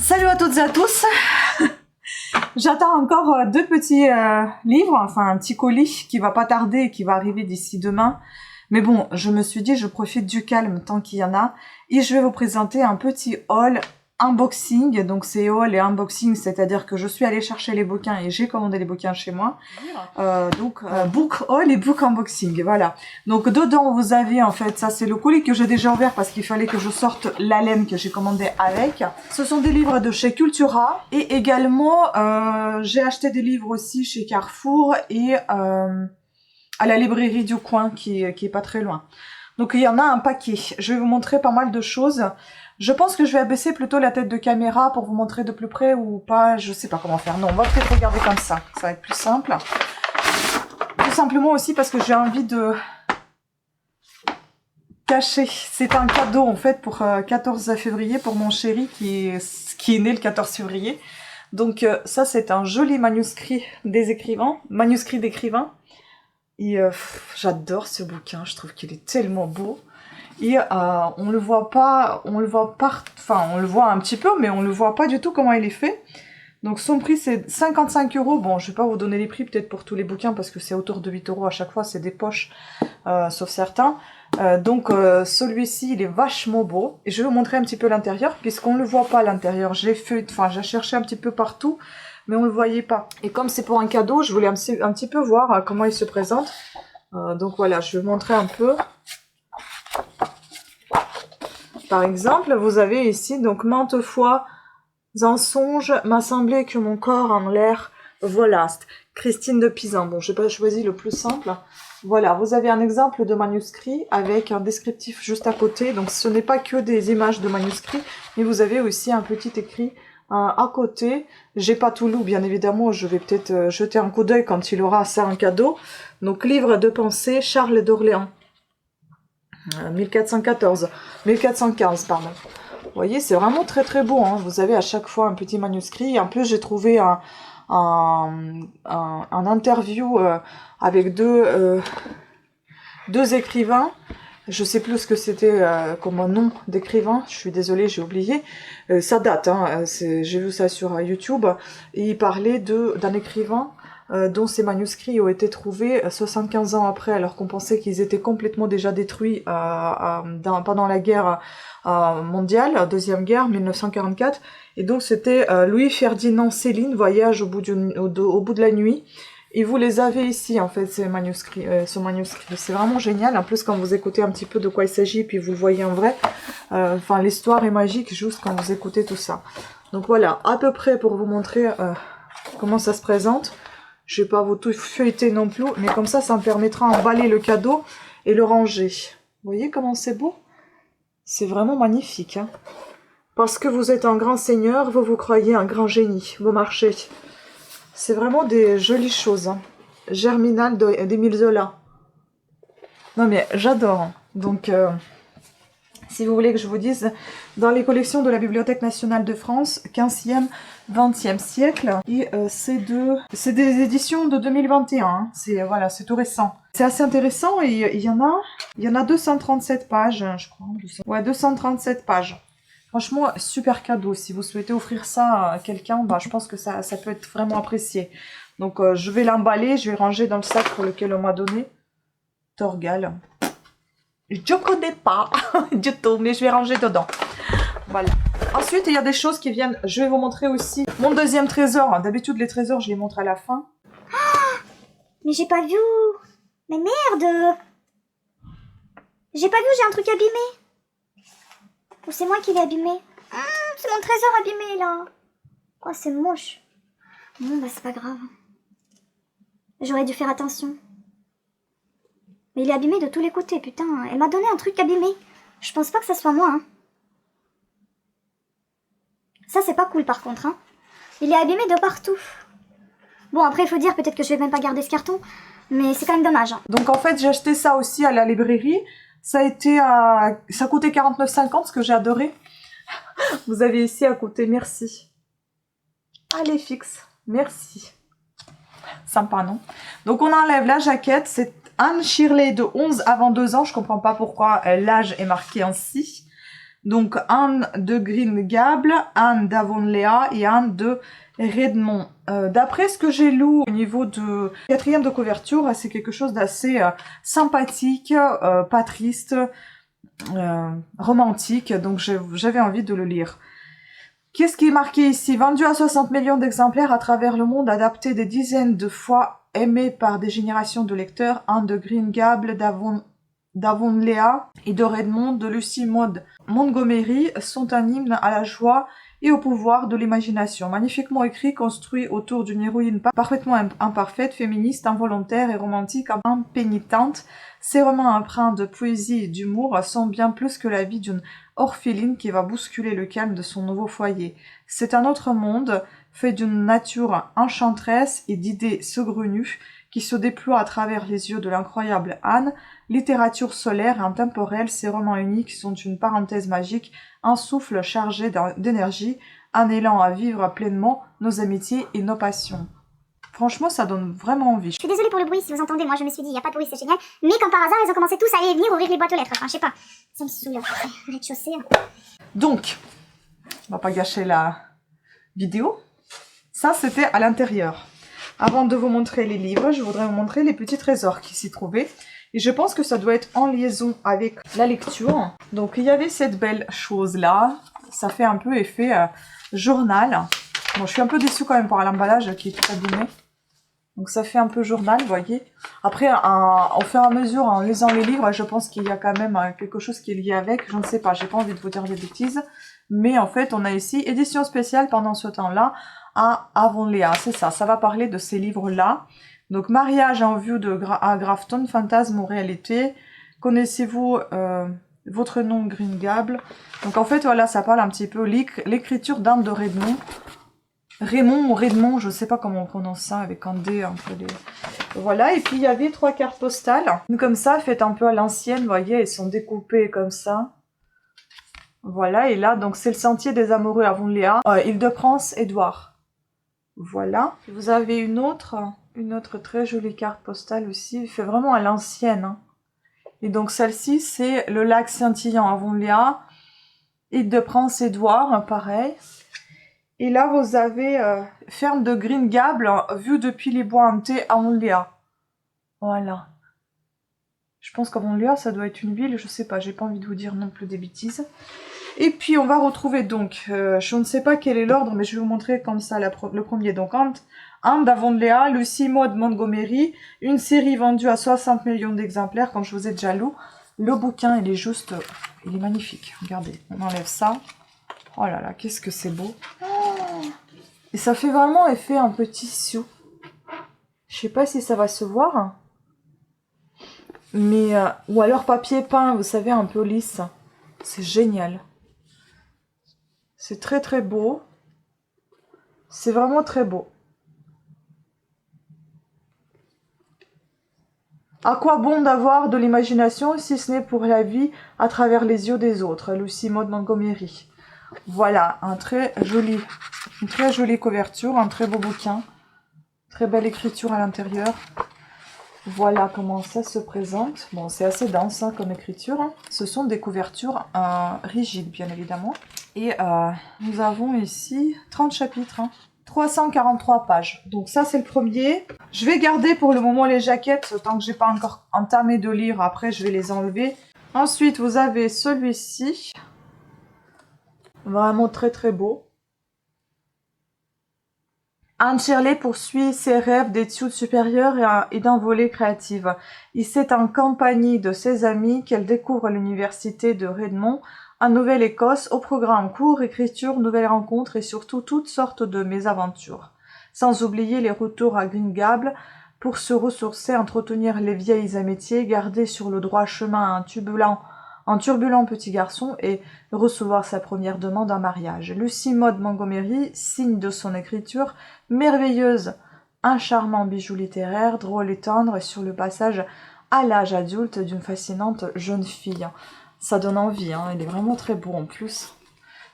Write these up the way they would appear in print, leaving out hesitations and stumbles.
Salut à toutes et à tous. J'attends encore deux petits livres, enfin un petit colis qui va pas tarder et qui va arriver d'ici demain. Mais bon, je me suis dit, je profite du calme tant qu'il y en a. Et je vais vous présenter un petit haul unboxing. Donc c'est haul et unboxing, c'est-à-dire que je suis allée chercher les bouquins et j'ai commandé les bouquins chez moi. Book haul et book unboxing, voilà. Donc dedans vous avez en fait, ça c'est le colis que j'ai déjà ouvert parce qu'il fallait que je sorte la laine que j'ai commandée avec. Ce sont des livres de chez Cultura et également j'ai acheté des livres aussi chez Carrefour et à la librairie du coin qui est pas très loin. Donc il y en a un paquet. Je vais vous montrer pas mal de choses. Je pense que je vais abaisser plutôt la tête de caméra pour vous montrer de plus près ou pas. Je sais pas comment faire. Non, on va peut-être regarder comme ça. Ça va être plus simple. Tout simplement aussi parce que j'ai envie de cacher. C'est un cadeau en fait pour 14 février pour mon chéri qui est né le 14 février. Donc ça c'est un joli manuscrit des écrivains. Manuscrit d'écrivains. Et j'adore ce bouquin, je trouve qu'il est tellement beau. Et on le voit pas, on le voit un petit peu, mais on le voit pas du tout comment il est fait. Donc son prix c'est 55 €. Bon, je vais pas vous donner les prix peut-être pour tous les bouquins parce que c'est autour de 8 € à chaque fois, c'est des poches, sauf certains. Donc celui-ci il est vachement beau. Et je vais vous montrer un petit peu l'intérieur puisqu'on le voit pas à l'intérieur. J'ai cherché un petit peu partout. Mais on le voyait pas. Et comme c'est pour un cadeau, je voulais un petit peu voir comment il se présente. Donc voilà, je vais vous montrer un peu. Par exemple, vous avez ici, donc, maintes fois en songe, m'a semblé que mon corps en l'air volaste. Christine de Pisan. Bon, j'ai pas choisi le plus simple. Voilà, vous avez un exemple de manuscrit avec un descriptif juste à côté. Donc ce n'est pas que des images de manuscrits, mais vous avez aussi un petit écrit à côté. J'ai pas tout lu, bien évidemment, je vais peut-être jeter un coup d'œil quand il aura ça en cadeau. Donc, livre de pensée, Charles d'Orléans. 1415, pardon. Vous voyez, c'est vraiment très très beau, hein. Vous avez à chaque fois un petit manuscrit. En plus, j'ai trouvé un interview avec deux écrivains. Je sais plus ce que c'était comme un nom d'écrivain, je suis désolée, j'ai oublié. Ça date, hein, j'ai vu ça sur YouTube. Et il parlait d'un écrivain dont ces manuscrits ont été trouvés 75 ans après, alors qu'on pensait qu'ils étaient complètement déjà détruits pendant la guerre mondiale, deuxième guerre, 1944. Et donc c'était Louis-Ferdinand Céline, Voyage au bout de la nuit. Et vous les avez ici, en fait, ce manuscrit. C'est vraiment génial. En plus, quand vous écoutez un petit peu de quoi il s'agit, puis vous le voyez en vrai, l'histoire est magique juste quand vous écoutez tout ça. Donc voilà, à peu près pour vous montrer comment ça se présente. Je vais pas vous tout feuilleter non plus, mais comme ça me permettra d'emballer le cadeau et le ranger. Vous voyez comment c'est beau? C'est vraiment magnifique, hein. Parce que vous êtes un grand seigneur, vous vous croyez un grand génie. Vous marchez. C'est vraiment des jolies choses, hein. Germinal d'Émile Zola. Non mais j'adore, hein. Donc, si vous voulez que je vous dise, dans les collections de la Bibliothèque nationale de France, 15e, 20e siècle, et c'est des éditions de 2021, hein. Voilà, c'est tout récent. C'est assez intéressant et il y en a 237 pages, je crois. Ouais, 237 pages. Franchement, super cadeau. Si vous souhaitez offrir ça à quelqu'un, je pense que ça peut être vraiment apprécié. Donc, je vais l'emballer, je vais ranger dans le sac pour lequel on m'a donné. Torgal. Je connais pas du tout, mais je vais ranger dedans. Voilà. Ensuite, il y a des choses qui viennent. Je vais vous montrer aussi mon deuxième trésor. D'habitude, les trésors, je les montre à la fin. Mais j'ai pas vu. Mais merde. J'ai pas vu, j'ai un truc abîmé. Ou c'est moi qui l'ai abîmé? C'est mon trésor abîmé, là. Oh, c'est moche. Bon, c'est pas grave. J'aurais dû faire attention. Mais il est abîmé de tous les côtés, putain. Elle m'a donné un truc abîmé. Je pense pas que ça soit moi, hein. Ça, c'est pas cool, par contre, hein. Il est abîmé de partout. Bon, après, il faut dire peut-être que je vais même pas garder ce carton. Mais c'est quand même dommage, hein. Donc, en fait, j'ai acheté ça aussi à la librairie. Ça coûtait 49,50, ce que j'ai adoré. Vous avez ici à côté, merci. Allez, fixe, merci. Sympa, non? Donc, on enlève la jaquette. C'est Anne Shirley de 11 avant 2 ans. Je comprends pas pourquoi l'âge est marqué ainsi. Donc Anne de Green Gables, Anne d'Avonlea et Anne de Redmond. D'après ce que j'ai lu au niveau de quatrième de couverture, c'est quelque chose d'assez sympathique, pas triste, romantique, donc j'avais envie de le lire. Qu'est-ce qui est marqué ici? Vendu à 60 millions d'exemplaires à travers le monde, adapté des dizaines de fois, aimé par des générations de lecteurs, Anne de Green Gables, d'Avonlea et de Redmond, de Lucy Maud Montgomery sont un hymne à la joie et au pouvoir de l'imagination. Magnifiquement écrit, construit autour d'une héroïne parfaitement imparfaite, féministe, involontaire et romantique, impénitente, ces romans empreints de poésie et d'humour sont bien plus que la vie d'une orpheline qui va bousculer le calme de son nouveau foyer. C'est un autre monde, fait d'une nature enchanteresse et d'idées saugrenues, qui se déploie à travers les yeux de l'incroyable Anne. Littérature solaire et intemporelle, ces romans uniques sont une parenthèse magique, un souffle chargé d'énergie, un élan à vivre pleinement nos amitiés et nos passions. Franchement, ça donne vraiment envie. Je suis désolée pour le bruit si vous entendez, moi je me suis dit, il n'y a pas de bruit, c'est génial. Mais comme par hasard, ils ont commencé tous à aller et venir ouvrir les boîtes aux lettres. Enfin, je sais pas. Ça me saoule, rez-de-chaussée. Donc, on va pas gâcher la vidéo. Ça, c'était à l'intérieur. Avant de vous montrer les livres, je voudrais vous montrer les petits trésors qui s'y trouvaient. Et je pense que ça doit être en liaison avec la lecture. Donc, il y avait cette belle chose-là. Ça fait un peu effet journal. Bon, je suis un peu déçue quand même par l'emballage qui est tout abîmé. Donc, ça fait un peu journal, vous voyez. Après, au fur et à mesure, en lisant les livres, je pense qu'il y a quand même quelque chose qui est lié avec. Je ne sais pas, j'ai pas envie de vous dire des bêtises. Mais en fait, on a ici édition spéciale pendant ce temps-là à Avonlea. C'est ça, ça va parler de ces livres-là. Donc, mariage en vue à Grafton, fantasme ou réalité. Connaissez-vous votre nom Green Gables? Donc, en fait, voilà, ça parle un petit peu l'écriture d'Anne de Redmond. Raymond ou Redmond, je ne sais pas comment on prononce ça, avec un D un peu. Voilà, et puis il y avait 3 cartes postales. Comme ça, faites un peu à l'ancienne, vous voyez, elles sont découpées comme ça. Voilà, et là, donc c'est le sentier des amoureux à Avonlea, Île-de-France, Édouard. Voilà. Vous avez une autre très jolie carte postale aussi. Il fait vraiment à l'ancienne. Hein. Et donc celle-ci, c'est le lac scintillant à Avonlea, Île-de-France, Édouard, pareil. Et là, vous avez ferme de Green Gables, vue depuis les bois hantés à Avonlea. Voilà. Je pense qu'Avonlea, ça doit être une ville, je sais pas, j'ai pas envie de vous dire non plus des bêtises. Et puis, on va retrouver donc, je ne sais pas quel est l'ordre, mais je vais vous montrer comme ça le premier. Donc, Anne d'Avonlea, Lucy Maud Montgomery, une série vendue à 60 millions d'exemplaires, comme je vous ai déjà lu. Le bouquin, il est juste, il est magnifique. Regardez, on enlève ça. Oh là là, qu'est-ce que c'est beau. Et ça fait vraiment effet un peu tissu. Je sais pas si ça va se voir. Mais, ou alors papier peint, vous savez, un peu lisse. C'est génial. C'est très très beau. C'est vraiment très beau. À quoi bon d'avoir de l'imagination si ce n'est pour la vie à travers les yeux des autres? Lucy Maud Montgomery. Voilà, une très jolie couverture, un très beau bouquin. Très belle écriture à l'intérieur. Voilà comment ça se présente. Bon, c'est assez dense hein, comme écriture. Hein. Ce sont des couvertures rigides, bien évidemment. Et nous avons ici 30 chapitres. Hein. 343 pages. Donc ça, c'est le premier. Je vais garder pour le moment les jaquettes, tant que j'ai pas encore entamé de lire. Après, je vais les enlever. Ensuite, vous avez celui-ci. Vraiment très très beau. Anne Shirley poursuit ses rêves d'études supérieures et d'envolée créative. Et c'est en compagnie de ses amis qu'elle découvre l'université de Redmond, en Nouvelle-Écosse, au programme cours, écriture, nouvelles rencontres et surtout toutes sortes de mésaventures. Sans oublier les retours à Green Gables pour se ressourcer, entretenir les vieilles amitiés, garder sur le droit chemin un turbulent petit garçon et recevoir sa première demande en mariage. Lucy Maud Montgomery, signe de son écriture, merveilleuse, un charmant bijou littéraire, drôle et tendre, sur le passage à l'âge adulte d'une fascinante jeune fille. Ça donne envie, hein, il est vraiment très beau en plus.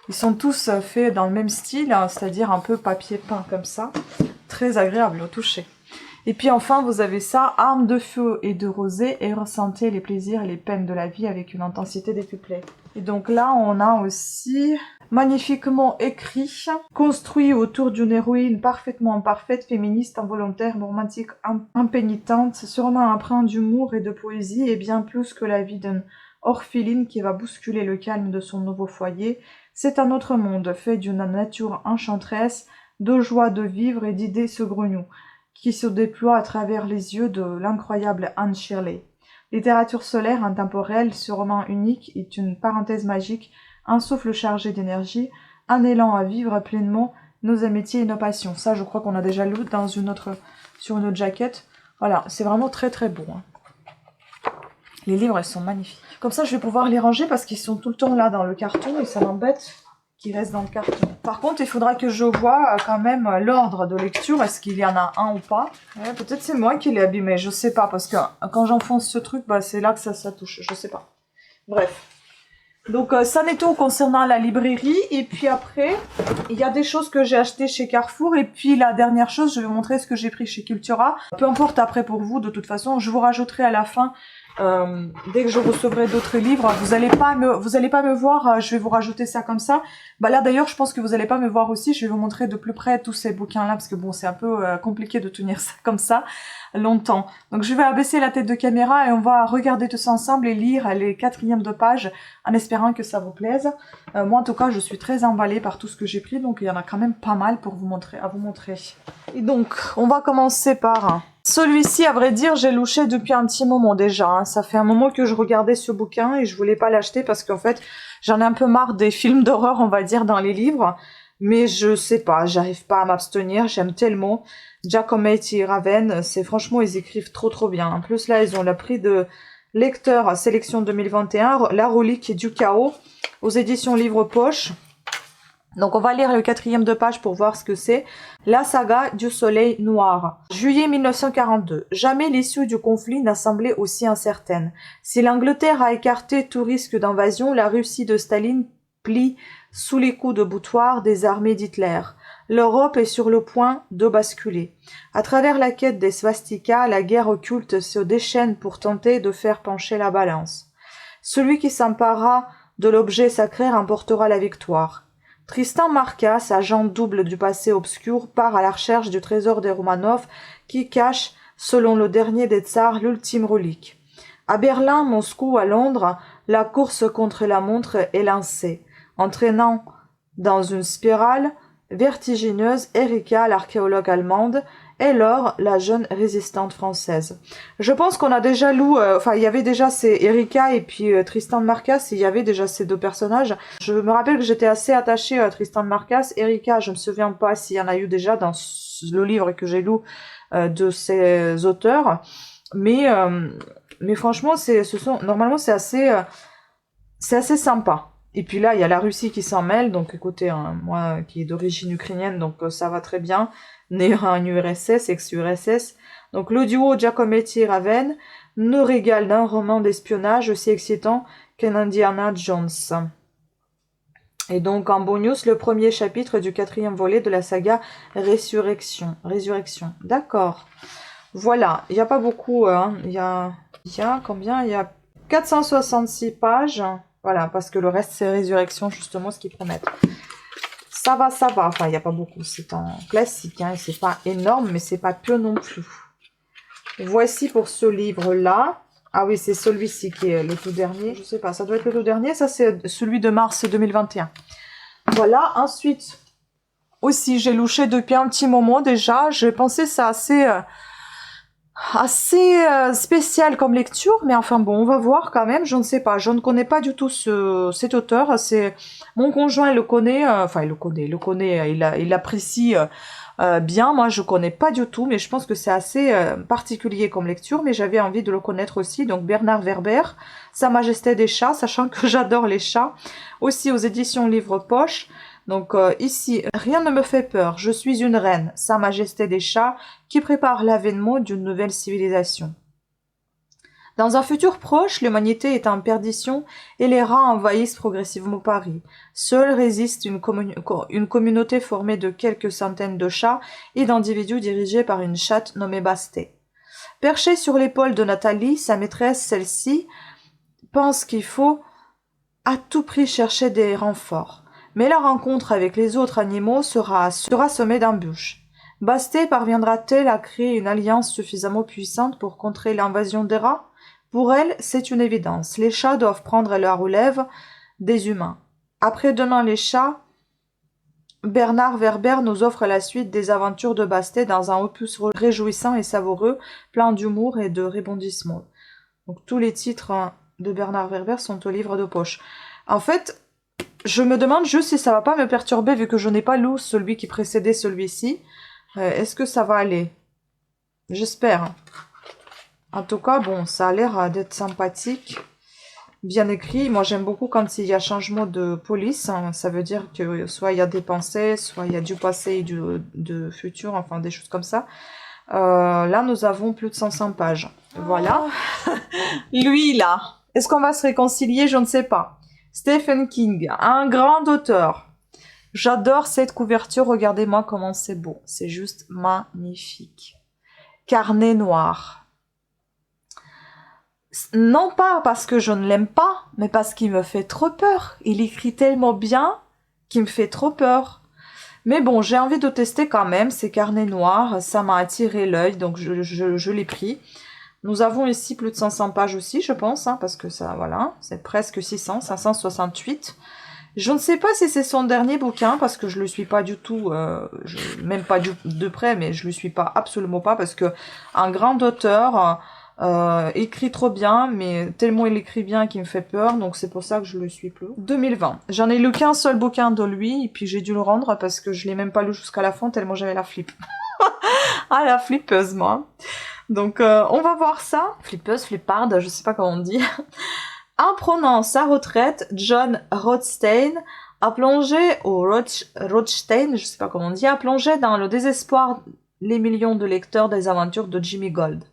Ils sont tous faits dans le même style, hein, c'est-à-dire un peu papier peint comme ça, très agréable au toucher. Et puis enfin, vous avez ça, armes de feu et de rosée, et ressentez les plaisirs et les peines de la vie avec une intensité décuplée. Et donc là, on a aussi magnifiquement écrit, construit autour d'une héroïne parfaitement imparfaite, féministe, involontaire, romantique, impénitente, sûrement empreinte d'humour et de poésie, et bien plus que la vie d'une orpheline qui va bousculer le calme de son nouveau foyer. C'est un autre monde, fait d'une nature enchanteresse, de joie de vivre et d'idées saugrenues, qui se déploie à travers les yeux de l'incroyable Anne Shirley. Littérature solaire, intemporelle, ce roman unique est une parenthèse magique, un souffle chargé d'énergie, un élan à vivre pleinement nos amitiés et nos passions. Ça, je crois qu'on a déjà lu dans sur une autre jaquette. Voilà, c'est vraiment très très beau. Hein. Les livres, ils sont magnifiques. Comme ça, je vais pouvoir les ranger parce qu'ils sont tout le temps là dans le carton et ça m'embête qu'ils restent dans le carton. Par contre, il faudra que je voie quand même l'ordre de lecture. Est-ce qu'il y en a un ou pas? Ouais, peut-être c'est moi qui l'ai abîmé, je sais pas. Parce que quand j'enfonce ce truc, bah, c'est là que ça touche. Je sais pas. Bref. Donc, ça n'est tout concernant la librairie. Et puis après, il y a des choses que j'ai achetées chez Carrefour. Et puis la dernière chose, je vais vous montrer ce que j'ai pris chez Cultura. Peu importe après pour vous, de toute façon, je vous rajouterai à la fin. Dès que je recevrai d'autres livres, vous allez pas me voir, je vais vous rajouter ça comme ça. Bah là d'ailleurs, je pense que vous allez pas me voir aussi, je vais vous montrer de plus près tous ces bouquins là parce que bon, c'est un peu compliqué de tenir ça comme ça longtemps. Donc je vais abaisser la tête de caméra et on va regarder tout ça ensemble et lire les 4e de page en espérant que ça vous plaise. Moi en tout cas, je suis très emballée par tout ce que j'ai pris, donc il y en a quand même pas mal pour à vous montrer. Et donc, on va commencer par celui-ci, à vrai dire, j'ai louché depuis un petit moment déjà. Hein. Ça fait un moment que je regardais ce bouquin et je voulais pas l'acheter parce qu'en fait, j'en ai un peu marre des films d'horreur, on va dire, dans les livres. Mais je sais pas, j'arrive pas à m'abstenir, j'aime tellement. Giacometti Raven, c'est franchement, ils écrivent trop bien. En plus, là, ils ont le prix de lecteur sélection 2021, La relique du chaos, aux éditions Livre Poche. Donc on va lire le 4e de page pour voir ce que c'est. La saga du soleil noir. Juillet 1942. Jamais l'issue du conflit n'a semblé aussi incertaine. Si l'Angleterre a écarté tout risque d'invasion, la Russie de Staline plie sous les coups de boutoir des armées d'Hitler. L'Europe est sur le point de basculer. À travers la quête des swastikas, la guerre occulte se déchaîne pour tenter de faire pencher la balance. Celui qui s'emparera de l'objet sacré remportera la victoire. Tristan Marcas, agent double du passé obscur, part à la recherche du trésor des Romanov qui cache, selon le dernier des tsars, l'ultime relique. À Berlin, Moscou, à Londres, la course contre la montre est lancée, entraînant dans une spirale vertigineuse Erika, l'archéologue allemande, et Laure, la jeune résistante française. Je pense qu'on a déjà lu, il y avait déjà Erika et puis Tristan de Marcas, il y avait déjà ces deux personnages. Je me rappelle que j'étais assez attachée à Tristan de Marcas. Erika, je me souviens pas s'il y en a eu déjà dans le livre que j'ai lu de ces auteurs, mais franchement, normalement c'est assez sympa. Et puis là, il y a la Russie qui s'en mêle, donc écoutez, moi qui est d'origine ukrainienne, donc ça va très bien. Né en URSS, ex-URSS. Donc le duo Giacometti-Raven nous régale d'un roman d'espionnage aussi excitant qu'un Indiana Jones. Et donc en bonus, le premier chapitre du 4e volet de la saga Résurrection. D'accord. Voilà, il n'y a pas beaucoup, hein. Il y a combien? Il y a 466 pages. Voilà, parce que le reste c'est Résurrection, justement, ce qu'ils promettent. Ça va, enfin il n'y a pas beaucoup, c'est en classique, hein, c'est pas énorme, mais c'est pas peu non plus. Voici pour ce livre-là. Ah oui, c'est celui-ci qui est le tout dernier, je sais pas, ça doit être le tout dernier, ça c'est celui de mars 2021. Voilà, ensuite, aussi j'ai louché depuis un petit moment déjà, j'ai pensé ça assez spécial comme lecture, mais enfin bon, on va voir quand même, je ne sais pas, je ne connais pas du tout cet auteur, c'est mon conjoint, il le connaît, il apprécie bien, moi je connais pas du tout, mais je pense que c'est assez particulier comme lecture, mais j'avais envie de le connaître aussi, donc Bernard Werber, Sa Majesté des chats, sachant que j'adore les chats, aussi aux éditions Livre Poche. Donc ici, rien ne me fait peur, je suis une reine, Sa Majesté des chats, qui prépare l'avènement d'une nouvelle civilisation. Dans un futur proche, l'humanité est en perdition et les rats envahissent progressivement Paris. Seule résiste une communauté formée de quelques centaines de chats et d'individus dirigés par une chatte nommée Bastet. Perchée sur l'épaule de Nathalie, sa maîtresse, celle-ci, pense qu'il faut à tout prix chercher des renforts. Mais la rencontre avec les autres animaux sera semée d'embûches. Bastet parviendra-t-elle à créer une alliance suffisamment puissante pour contrer l'invasion des rats? Pour elle, c'est une évidence. Les chats doivent prendre la relève des humains. Après-demain, les chats, Bernard Werber nous offre la suite des aventures de Bastet dans un opus réjouissant et savoureux, plein d'humour et de rebondissements. Donc tous les titres de Bernard Werber sont au livre de poche. En fait, je me demande juste si ça va pas me perturber vu que je n'ai pas lu celui qui précédait celui-ci. Est-ce que ça va aller? J'espère. En tout cas, bon, ça a l'air d'être sympathique, bien écrit. Moi, j'aime beaucoup quand il y a changement de police. Hein. Ça veut dire que soit il y a des pensées, soit il y a du passé et du futur, enfin des choses comme ça. Là, nous avons plus de 105 pages. Voilà. Lui, là. Est-ce qu'on va se réconcilier? Je ne sais pas. Stephen King, un grand auteur. J'adore cette couverture. Regardez-moi comment c'est beau. C'est juste magnifique. Carnet noir. Non pas parce que je ne l'aime pas, mais parce qu'il me fait trop peur. Il écrit tellement bien qu'il me fait trop peur. Mais bon, j'ai envie de tester quand même ces carnets noirs. Ça m'a attiré l'œil, donc je l'ai pris. Nous avons ici plus de 500 pages aussi, je pense, hein, parce que ça, voilà, c'est presque 600, 568. Je ne sais pas si c'est son dernier bouquin, parce que je le suis pas du tout, même pas de près, mais je le suis pas, absolument pas, parce que un grand auteur écrit trop bien, mais tellement il écrit bien qu'il me fait peur, donc c'est pour ça que je le suis plus. 2020. J'en ai lu qu'un seul bouquin de lui, et puis j'ai dû le rendre parce que je l'ai même pas lu jusqu'à la fin, tellement j'avais la flip. Ah, la flippeuse, moi. Donc, on va voir ça. Flippeuse, flipparde, je sais pas comment on dit. En prenant sa retraite, John Rothstein a plongé Rothstein, je sais pas comment on dit, a plongé dans le désespoir les millions de lecteurs des aventures de Jimmy Gold.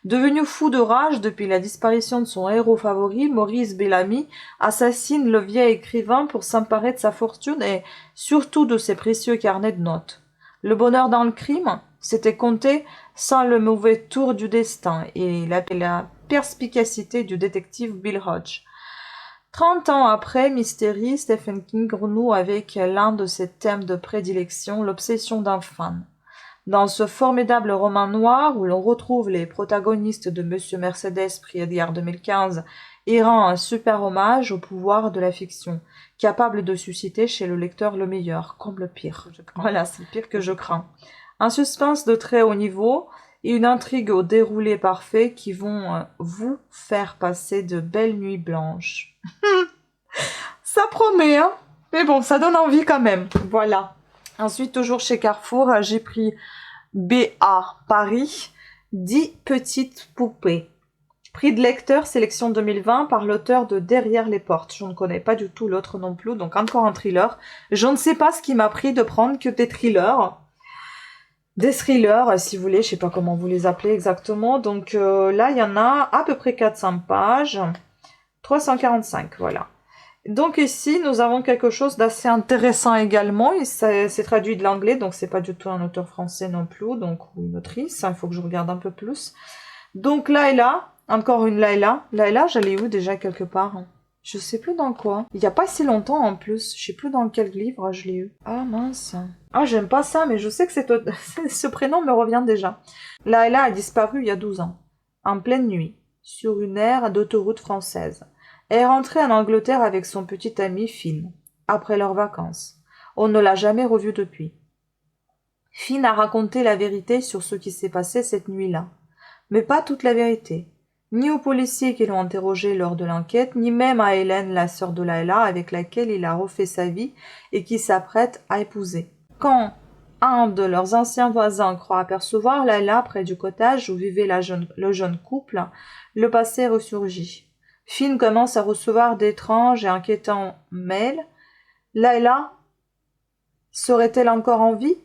Devenu fou de rage depuis la disparition de son héros favori, Maurice Bellamy assassine le vieil écrivain pour s'emparer de sa fortune et surtout de ses précieux carnets de notes. Le bonheur dans le crime, c'était compté sans le mauvais tour du destin et la perspicacité du détective Bill Hodge. 30 ans après Mystery, Stephen King renoue avec l'un de ses thèmes de prédilection, l'obsession d'un fan. Dans ce formidable roman noir où l'on retrouve les protagonistes de Monsieur Mercedes, prix Edgar 2015, il rend un super hommage au pouvoir de la fiction, capable de susciter chez le lecteur le meilleur, comme le pire. Voilà, c'est le pire que je crains. Un suspense de très haut niveau et une intrigue au déroulé parfait qui vont vous faire passer de belles nuits blanches. Ça promet, hein? Mais bon, ça donne envie quand même. Voilà. Ensuite, toujours chez Carrefour, j'ai pris BA Paris, 10 petites poupées. Prix de lecteur, sélection 2020 par l'auteur de Derrière les portes. Je ne connais pas du tout l'autre non plus, donc encore un thriller. Je ne sais pas ce qui m'a pris de prendre que des thrillers. Des thrillers, si vous voulez, je sais pas comment vous les appelez exactement. Donc là, il y en a à peu près 400 pages. 345, voilà. Donc ici, nous avons quelque chose d'assez intéressant également. C'est traduit de l'anglais, donc c'est pas du tout un auteur français non plus, donc ou une autrice. Il faut que je regarde un peu plus. Donc Layla, encore une Layla. Layla, je l'ai eu déjà quelque part. Je sais plus dans quoi. Il y a pas si longtemps en plus. Je sais plus dans quel livre je l'ai eu. Ah mince. Ah, j'aime pas ça, mais je sais que ce prénom me revient déjà. Layla a disparu il y a 12 ans. En pleine nuit, sur une aire d'autoroute française. Elle est rentrée en Angleterre avec son petit ami Finn, après leurs vacances. On ne l'a jamais revue depuis. Finn a raconté la vérité sur ce qui s'est passé cette nuit-là. Mais pas toute la vérité. Ni aux policiers qui l'ont interrogé lors de l'enquête, ni même à Hélène, la sœur de Layla, avec laquelle il a refait sa vie et qui s'apprête à épouser. Quand un de leurs anciens voisins croit apercevoir Layla près du cottage où vivait le jeune couple, le passé ressurgit. Finn commence à recevoir d'étranges et inquiétants mails. Layla serait-elle encore en vie?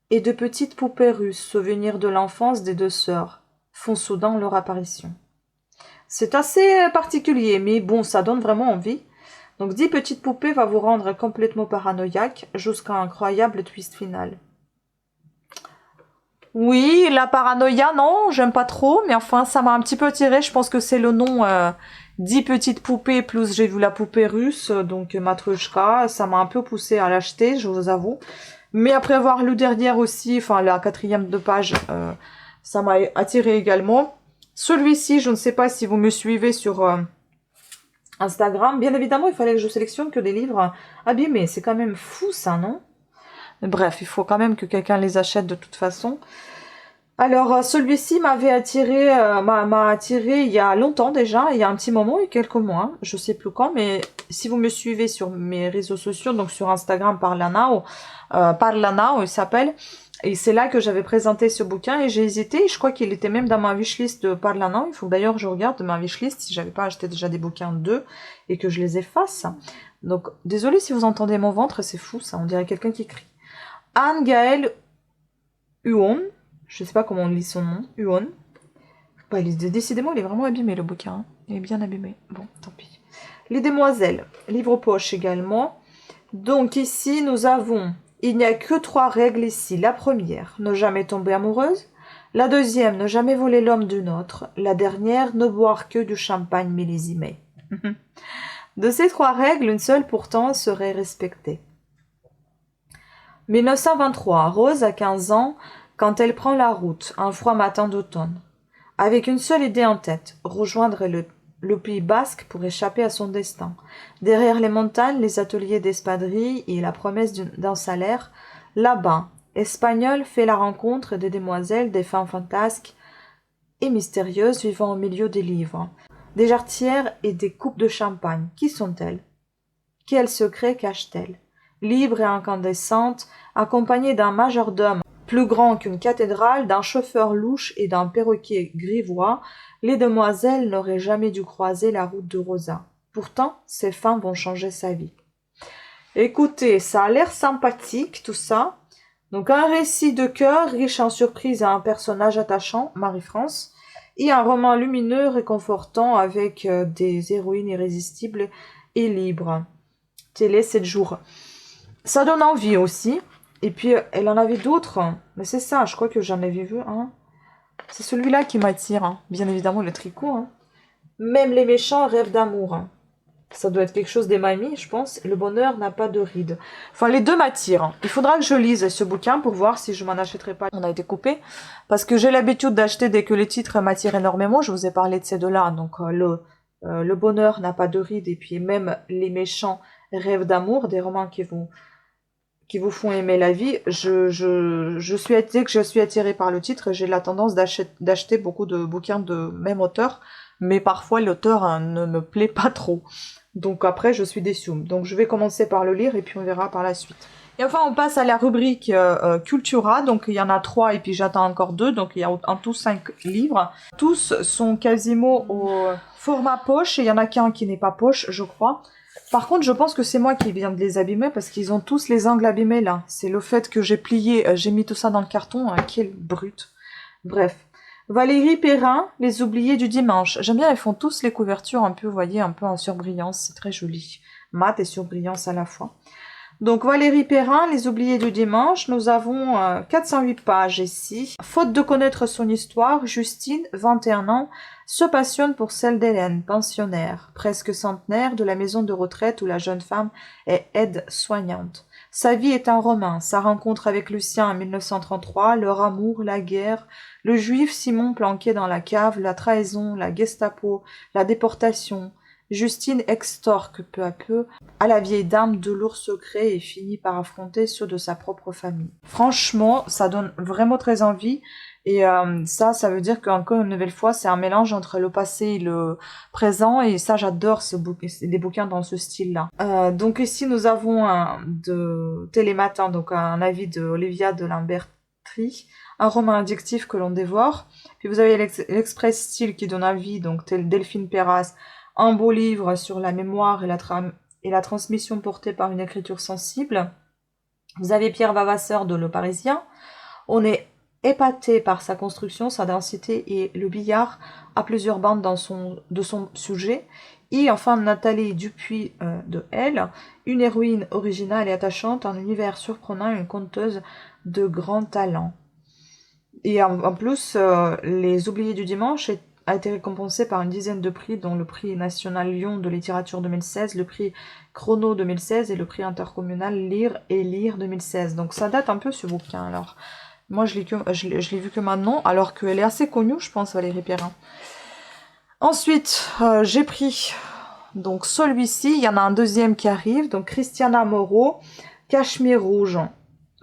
Et de petites poupées russes, souvenirs de l'enfance des deux sœurs. font soudain leur apparition. C'est assez particulier, mais bon, ça donne vraiment envie. Donc 10 petites poupées va vous rendre complètement paranoïaque jusqu'à un incroyable twist final. Oui, la paranoïa, non, j'aime pas trop, mais enfin, ça m'a un petit peu attiré. Je pense que c'est le nom 10 petites poupées, plus j'ai vu la poupée russe, donc Matrushka. Ça m'a un peu poussé à l'acheter, je vous avoue. Mais après avoir lu derrière aussi, enfin la 4e de page, ça m'a attiré également. Celui-ci, je ne sais pas si vous me suivez sur Instagram. Bien évidemment, il fallait que je sélectionne que des livres abîmés. C'est quand même fou ça, non? Bref, il faut quand même que quelqu'un les achète de toute façon. Alors, celui-ci m'avait attiré, m'a attiré il y a longtemps déjà, il y a un petit moment, il y a quelques mois, je sais plus quand, mais si vous me suivez sur mes réseaux sociaux, donc sur Instagram, Parlanao, il s'appelle, et c'est là que j'avais présenté ce bouquin et j'ai hésité, je crois qu'il était même dans ma wishlist de Parlanao, il faut d'ailleurs que je regarde ma wishlist si j'avais pas acheté déjà des bouquins d'eux et que je les efface. Donc, désolé si vous entendez mon ventre, c'est fou ça, on dirait quelqu'un qui crie. Anne-Gaëlle Huon, je sais pas comment on lit son nom, Huon. Ouais, décidément, il est vraiment abîmé le bouquin. Hein. Il est bien abîmé. Bon, tant pis. Les Demoiselles, livre poche également. Donc ici, nous avons, il n'y a que 3 règles ici. La première, ne jamais tomber amoureuse. La deuxième, ne jamais voler l'homme d'une autre. La dernière, ne boire que du champagne millésimé. De ces 3 règles, une seule pourtant serait respectée. 1923, Rose a 15 ans quand elle prend la route, un froid matin d'automne. Avec une seule idée en tête, rejoindre le Pays basque pour échapper à son destin. Derrière les montagnes, les ateliers d'espadrilles et la promesse d'un salaire, là-bas, Espagnol fait la rencontre des demoiselles, des femmes fantasques et mystérieuses vivant au milieu des livres, des jarretières et des coupes de champagne. Qui sont-elles? Quel secret cachent-elles? Libre et incandescente, accompagnée d'un majordome plus grand qu'une cathédrale, d'un chauffeur louche et d'un perroquet grivois, les demoiselles n'auraient jamais dû croiser la route de Rosa. Pourtant, ces femmes vont changer sa vie. Écoutez, ça a l'air sympathique tout ça. Donc un récit de cœur riche en surprises et un personnage attachant, Marie-France, et un roman lumineux réconfortant avec des héroïnes irrésistibles et libres. Télé 7 jours. Ça donne envie aussi. Et puis, elle en avait d'autres. Mais c'est ça, je crois que j'en avais vu un. C'est celui-là qui m'attire. Hein. Bien évidemment, le tricot. Hein. Même les méchants rêvent d'amour. Hein. Ça doit être quelque chose des mamies, je pense. Le bonheur n'a pas de rides. Enfin, les deux m'attirent. Hein. Il faudra que je lise ce bouquin pour voir si je m'en achèterai pas. On a été coupé. Parce que j'ai l'habitude d'acheter dès que les titres m'attirent énormément. Je vous ai parlé de ces deux-là. Donc, le bonheur n'a pas de rides. Et puis, même les méchants rêvent d'amour. Des romans qui vous font aimer la vie. Dès que je suis attirée par le titre, j'ai la tendance d'acheter beaucoup de bouquins de même auteur, mais parfois l'auteur ne me plaît pas trop. Donc après, je suis déçue. Donc je vais commencer par le lire et puis on verra par la suite. Et enfin, on passe à la rubrique Cultura. Donc il y en a 3 et puis j'attends encore 2. Donc il y a en tout 5 livres. Tous sont quasiment au format poche et il y en a qu'un qui n'est pas poche, je crois. Par contre, je pense que c'est moi qui viens de les abîmer parce qu'ils ont tous les angles abîmés là. C'est le fait que j'ai plié, j'ai mis tout ça dans le carton, quelle brute. Bref. Valérie Perrin, Les Oubliés du dimanche. J'aime bien, elles font tous les couvertures un peu, vous voyez, un peu en surbrillance, c'est très joli. Mat et surbrillance à la fois. Donc Valérie Perrin, Les Oubliés du dimanche, nous avons 408 pages ici. Faute de connaître son histoire, Justine, 21 ans, se passionne pour celle d'Hélène, pensionnaire, presque centenaire, de la maison de retraite où la jeune femme est aide-soignante. Sa vie est un roman, sa rencontre avec Lucien en 1933, leur amour, la guerre, le juif Simon planqué dans la cave, la trahison, la Gestapo, la déportation. Justine extorque peu à peu à la vieille dame de lourds secrets et finit par affronter ceux de sa propre famille. Franchement, ça donne vraiment très envie. Et ça veut dire qu'encore une nouvelle fois, c'est un mélange entre le passé et le présent. Et ça, j'adore des bouquins dans ce style-là. Donc ici, nous avons de Télématin, donc un avis de Olivia de Lambertry, un roman addictif que l'on dévore. Puis vous avez l'Express Style qui donne avis, donc tel Delphine Perras, un beau livre sur la mémoire et la transmission portée par une écriture sensible. Vous avez Pierre Vavasseur de Le Parisien. On est épaté par sa construction, sa densité et le billard à plusieurs bandes de son sujet. Et enfin, Nathalie Dupuis de Elle, une héroïne originale et attachante, un univers surprenant, une conteuse de grand talent. Et en plus, Les Oubliés du Dimanche a été récompensé par une dizaine de prix, dont le prix national Lyon de littérature 2016, le prix Chrono 2016 et le prix intercommunal Lire et Lire 2016. Donc ça date un peu ce bouquin. Alors, moi je l'ai vu que maintenant, alors qu'elle est assez connue, je pense, Valérie Perrin. Ensuite, j'ai pris donc celui-ci, il y en a un deuxième qui arrive, donc Christiana Moreau, Cachemire Rouge.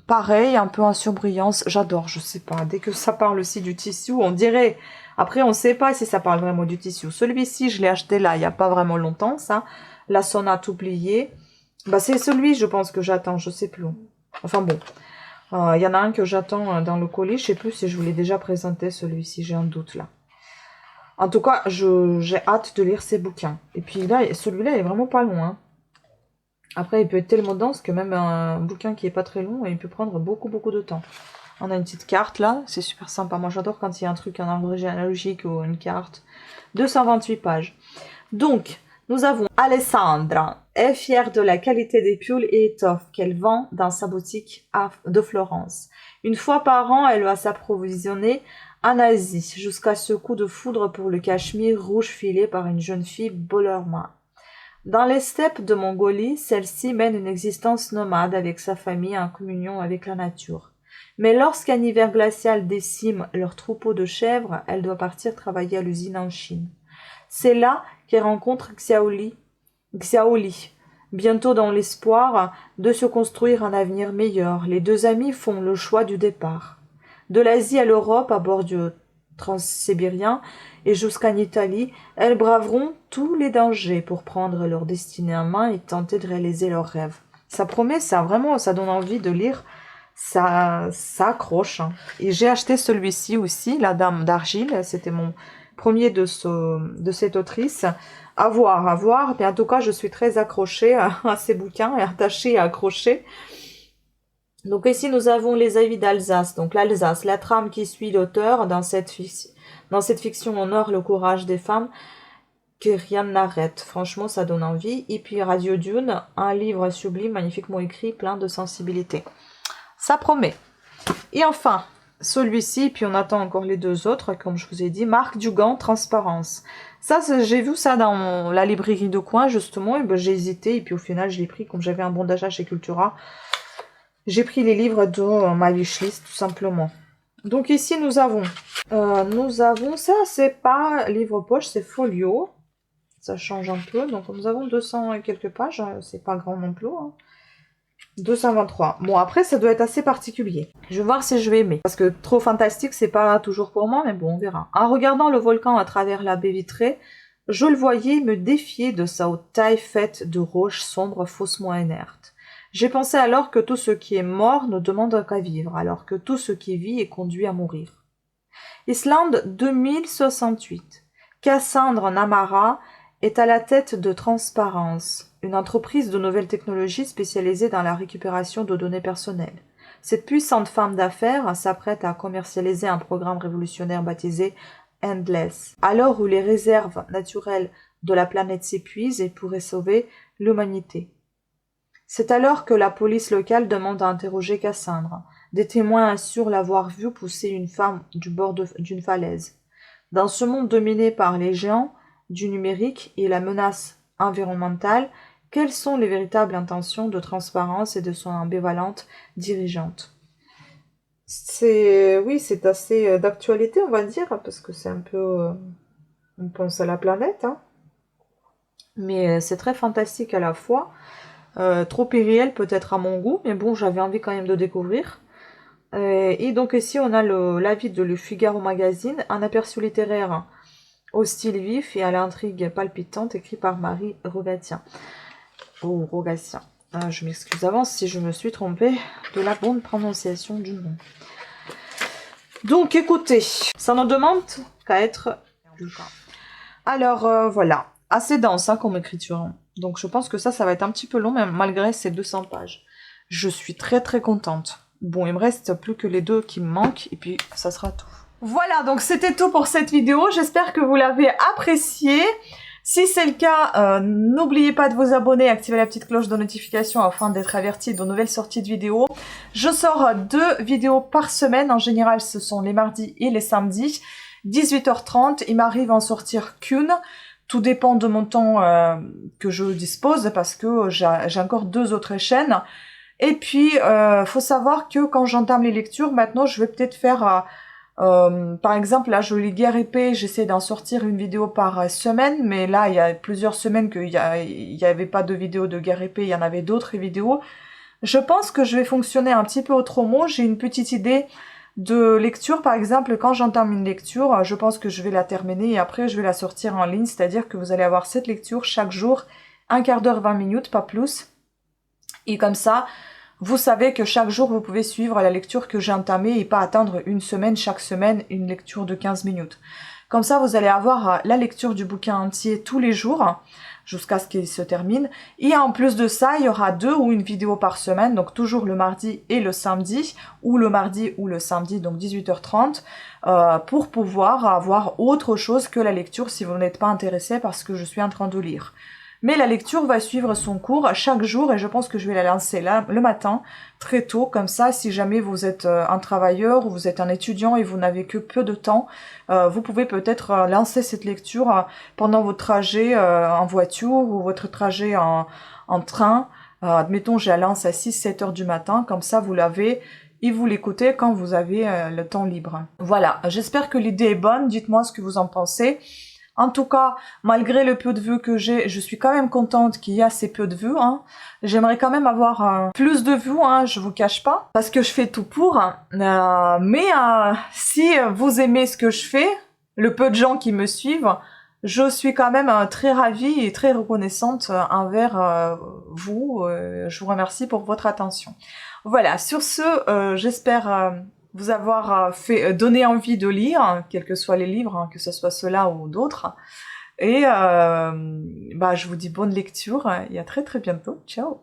Pareil, un peu en surbrillance, j'adore, je sais pas, dès que ça parle aussi du tissu, on dirait, après on sait pas si ça parle vraiment du tissu. Celui-ci, je l'ai acheté là, il n'y a pas vraiment longtemps, ça, La Sonate oubliée. Bah c'est celui, je pense, que j'attends, je sais plus. Enfin bon, il y en a un que j'attends dans le colis, je sais plus si je vous l'ai déjà présenté celui-ci, j'ai un doute là. En tout cas, j'ai hâte de lire ces bouquins. Et puis là, celui-là, il est vraiment pas long, hein. Après, il peut être tellement dense que même un bouquin qui est pas très long, il peut prendre beaucoup, beaucoup de temps. On a une petite carte là, c'est super sympa. Moi, j'adore quand il y a un truc, un arbre généalogique ou une carte. 228 pages. Donc, nous avons Alessandra, est fière de la qualité des pulls et étoffes qu'elle vend dans sa boutique de Florence. Une fois par an, elle va s'approvisionner en Asie, jusqu'à ce coup de foudre pour le cachemire rouge filé par une jeune fille Bollerman. Dans les steppes de Mongolie, celle-ci mène une existence nomade avec sa famille en communion avec la nature. Mais lorsqu'un hiver glacial décime leur troupeau de chèvres, elle doit partir travailler à l'usine en Chine. C'est là qu'elle rencontre Xiaoli, bientôt dans l'espoir de se construire un avenir meilleur. Les deux amis font le choix du départ. De l'Asie à l'Europe, à bord du transsibérien et jusqu'en Italie, elles braveront tous les dangers pour prendre leur destinée en main et tenter de réaliser leurs rêves. Ça promet, ça vraiment, ça donne envie de lire, ça accroche. Hein. Et j'ai acheté celui-ci aussi, La Dame d'Argile, c'était mon premier de cette autrice. À voir, mais en tout cas, je suis très accrochée à ces bouquins et attachée et accrochée. Donc ici, nous avons les avis d'Alsace. Donc l'Alsace, la trame qui suit l'auteur dans cette fiction honore le courage des femmes que rien n'arrête. Franchement, ça donne envie. Et puis Radio Dune, un livre sublime, magnifiquement écrit, plein de sensibilité. Ça promet. Et enfin, celui-ci, puis on attend encore les deux autres, comme je vous ai dit, Marc Dugan, Transparence. Ça, j'ai vu ça dans la librairie de coin, justement, et ben, j'ai hésité, et puis au final, je l'ai pris, comme j'avais un bon d'achat chez Cultura. J'ai pris les livres de ma wishlist, tout simplement. Donc ici, nous avons ça, c'est pas livre poche, c'est folio. Ça change un peu. Donc nous avons 200 et quelques pages, c'est pas grand non plus. Hein. 223. Bon, après, ça doit être assez particulier. Je vais voir si je vais aimer. Parce que trop fantastique, c'est pas toujours pour moi, mais bon, on verra. En regardant le volcan à travers la baie vitrée, je le voyais me défier de sa haute taille faite de roches sombres faussement inertes. J'ai pensé alors que tout ce qui est mort ne demande qu'à vivre, alors que tout ce qui vit est conduit à mourir. Islande 2068. Cassandre Namara est à la tête de Transparence, une entreprise de nouvelles technologies spécialisée dans la récupération de données personnelles. Cette puissante femme d'affaires s'apprête à commercialiser un programme révolutionnaire baptisé Endless, à l'heure où les réserves naturelles de la planète s'épuisent et pourraient sauver l'humanité. C'est alors que la police locale demande à interroger Cassandre. Des témoins assurent l'avoir vue pousser une femme du bord d'une falaise. Dans ce monde dominé par les géants du numérique et la menace environnementale, quelles sont les véritables intentions de Transparence et de son ambivalente dirigeante? C'est assez d'actualité, on va dire, parce que c'est un peu... on pense à la planète, hein. Mais c'est très fantastique à la fois. Trop irréel peut-être à mon goût, mais bon, j'avais envie quand même de découvrir. Et donc ici, on a l'avis de Le Figaro Magazine, un aperçu littéraire au style vif et à l'intrigue palpitante, écrit par Marie Rogatien. Oh, Rogatien. Je m'excuse d'avance si je me suis trompée de la bonne prononciation du nom. Donc écoutez, ça ne demande qu'à être lu. Alors voilà, assez dense hein, comme écriture. Donc je pense que ça va être un petit peu long, même malgré ces 200 pages. Je suis très très contente. Bon, il me reste plus que les 2 qui me manquent et puis ça sera tout. Voilà, donc c'était tout pour cette vidéo. J'espère que vous l'avez appréciée. Si c'est le cas, n'oubliez pas de vous abonner, activer la petite cloche de notification afin d'être averti de nouvelles sorties de vidéos. Je sors 2 vidéos par semaine. En général, ce sont les mardis et les samedis. 18h30, il m'arrive en sortir qu'une. Tout dépend de mon temps que je dispose parce que j'ai encore 2 autres chaînes. Et puis, faut savoir que quand j'entame les lectures, maintenant, je vais peut-être faire... par exemple, là, je lis Guerre épée, j'essaie d'en sortir une vidéo par semaine, mais là, il y a plusieurs semaines qu'il y avait pas de vidéo de Guerre épée, il y en avait d'autres vidéos. Je pense que je vais fonctionner un petit peu autrement. J'ai une petite idée de lecture, par exemple, quand j'entame une lecture, je pense que je vais la terminer et après, je vais la sortir en ligne, c'est-à-dire que vous allez avoir cette lecture chaque jour, 1 quart d'heure, 20 minutes, pas plus. Et comme ça, vous savez que chaque jour, vous pouvez suivre la lecture que j'ai entamée et pas attendre une semaine, chaque semaine, une lecture de 15 minutes. Comme ça, vous allez avoir la lecture du bouquin entier tous les jours, jusqu'à ce qu'il se termine. Et en plus de ça, il y aura 2 ou une vidéo par semaine, donc toujours le mardi et le samedi, ou le mardi ou le samedi, donc 18h30, pour pouvoir avoir autre chose que la lecture si vous n'êtes pas intéressé par ce que je suis en train de lire. Mais la lecture va suivre son cours chaque jour et je pense que je vais la lancer là, le matin, très tôt, comme ça, si jamais vous êtes un travailleur ou vous êtes un étudiant et vous n'avez que peu de temps, vous pouvez peut-être lancer cette lecture pendant votre trajet en voiture ou votre trajet en train. Admettons, je la lance à 6-7 heures du matin, comme ça vous l'avez et vous l'écoutez quand vous avez le temps libre. Voilà, j'espère que l'idée est bonne, dites-moi ce que vous en pensez. En tout cas, malgré le peu de vues que j'ai, je suis quand même contente qu'il y a ces peu de vues. Hein. J'aimerais quand même avoir plus de vues, hein, je vous cache pas, parce que je fais tout pour. Mais si vous aimez ce que je fais, le peu de gens qui me suivent, je suis quand même très ravie et très reconnaissante envers vous. Je vous remercie pour votre attention. Voilà, sur ce, j'espère... vous avoir donné envie de lire, quels que soient les livres, hein, que ce soit ceux-là ou d'autres. Et je vous dis bonne lecture et à très très bientôt. Ciao!